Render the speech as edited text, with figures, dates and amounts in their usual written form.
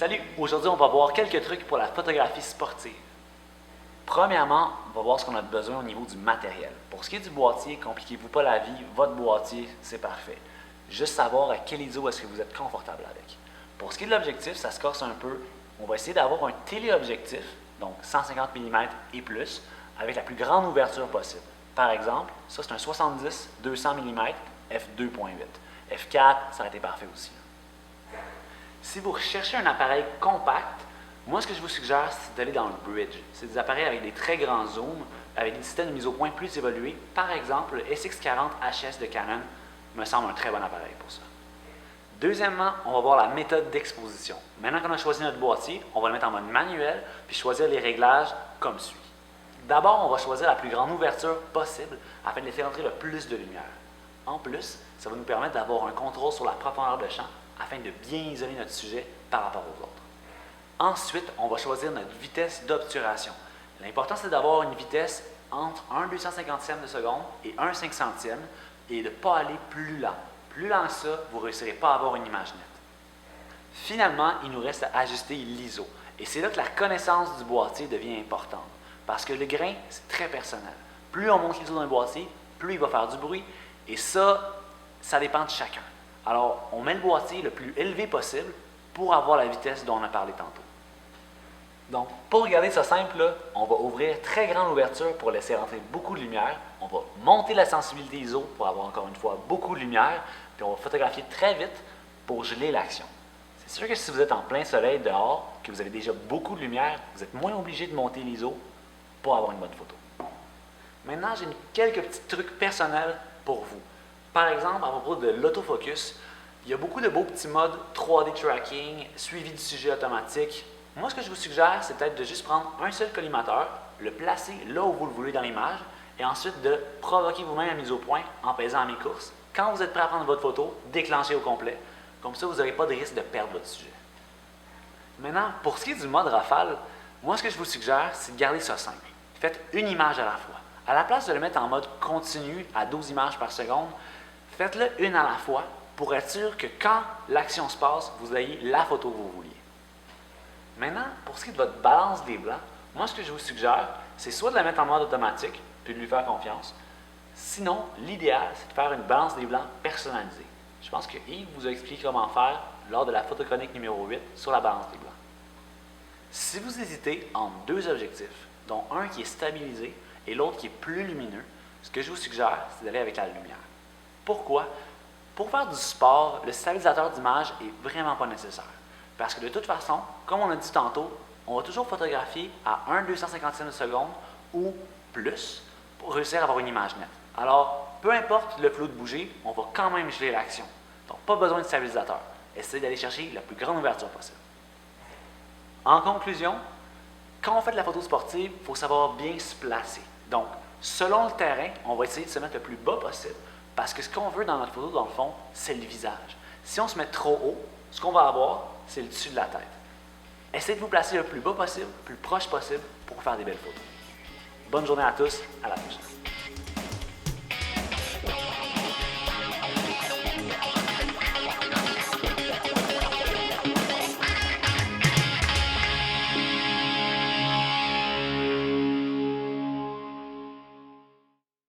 Salut! Aujourd'hui, on va voir quelques trucs pour la photographie sportive. Premièrement, on va voir ce qu'on a besoin au niveau du matériel. Pour ce qui est du boîtier, compliquez-vous pas la vie, votre boîtier, c'est parfait. Juste savoir à quel ISO est-ce que vous êtes confortable avec. Pour ce qui est de l'objectif, ça se corse un peu. On va essayer d'avoir un téléobjectif, donc 150 mm et plus, avec la plus grande ouverture possible. Par exemple, ça c'est un 70-200 mm f2.8. f4, ça aurait été parfait aussi. Si vous recherchez un appareil compact, moi ce que je vous suggère, c'est d'aller dans le bridge. C'est des appareils avec des très grands zooms, avec des systèmes de mise au point plus évolués. Par exemple, le SX40 HS de Canon me semble un très bon appareil pour ça. Deuxièmement, on va voir la méthode d'exposition. Maintenant qu'on a choisi notre boîtier, on va le mettre en mode manuel, puis choisir les réglages comme suit. D'abord, on va choisir la plus grande ouverture possible afin de laisser entrer le plus de lumière. En plus, ça va nous permettre d'avoir un contrôle sur la profondeur de champ afin de bien isoler notre sujet par rapport aux autres. Ensuite, on va choisir notre vitesse d'obturation. L'important, c'est d'avoir une vitesse entre 1/250e de seconde et 1/500e et de ne pas aller plus lent. Plus lent que ça, vous ne réussirez pas à avoir une image nette. Finalement, il nous reste à ajuster l'ISO. Et c'est là que la connaissance du boîtier devient importante. Parce que le grain, c'est très personnel. Plus on monte l'ISO d'un boîtier, plus il va faire du bruit. Et ça dépend de chacun. Alors, on met le boîtier le plus élevé possible pour avoir la vitesse dont on a parlé tantôt. Donc, pour regarder ça simple, là, on va ouvrir très grande ouverture pour laisser rentrer beaucoup de lumière. On va monter la sensibilité ISO pour avoir encore une fois beaucoup de lumière. Puis on va photographier très vite pour geler l'action. C'est sûr que si vous êtes en plein soleil dehors, que vous avez déjà beaucoup de lumière, vous êtes moins obligé de monter l'ISO pour avoir une bonne photo. Maintenant, j'ai quelques petits trucs personnels pour vous. Par exemple, à propos de l'autofocus, il y a beaucoup de beaux petits modes 3D tracking, suivi du sujet automatique. Moi, ce que je vous suggère, c'est peut-être de juste prendre un seul collimateur, le placer là où vous le voulez dans l'image, et ensuite de provoquer vous-même la mise au point en pesant à mi-course. Quand vous êtes prêt à prendre votre photo, déclenchez au complet. Comme ça, vous n'aurez pas de risque de perdre votre sujet. Maintenant, pour ce qui est du mode rafale, moi, ce que je vous suggère, c'est de garder ça simple. Faites une image à la fois. À la place de le mettre en mode continu à 12 images par seconde, faites-le une à la fois pour être sûr que quand l'action se passe, vous ayez la photo que vous vouliez. Maintenant, pour ce qui est de votre balance des blancs, moi ce que je vous suggère, c'est soit de la mettre en mode automatique, puis de lui faire confiance. Sinon, l'idéal, c'est de faire une balance des blancs personnalisée. Je pense que Yves vous a expliqué comment faire lors de la photochronique numéro 8 sur la balance des blancs. Si vous hésitez entre deux objectifs, dont un qui est stabilisé et l'autre qui est plus lumineux, ce que je vous suggère, c'est d'aller avec la lumière. Pourquoi? Pour faire du sport, le stabilisateur d'image n'est vraiment pas nécessaire. Parce que de toute façon, comme on a dit tantôt, on va toujours photographier à 1/250e de seconde ou plus pour réussir à avoir une image nette. Alors, peu importe le flou de bouger, on va quand même geler l'action. Donc, pas besoin de stabilisateur. Essayez d'aller chercher la plus grande ouverture possible. En conclusion, quand on fait de la photo sportive, il faut savoir bien se placer. Donc, selon le terrain, on va essayer de se mettre le plus bas possible. Parce que ce qu'on veut dans notre photo, dans le fond, c'est le visage. Si on se met trop haut, ce qu'on va avoir, c'est le dessus de la tête. Essayez de vous placer le plus bas possible, le plus proche possible pour faire des belles photos. Bonne journée à tous, à la prochaine.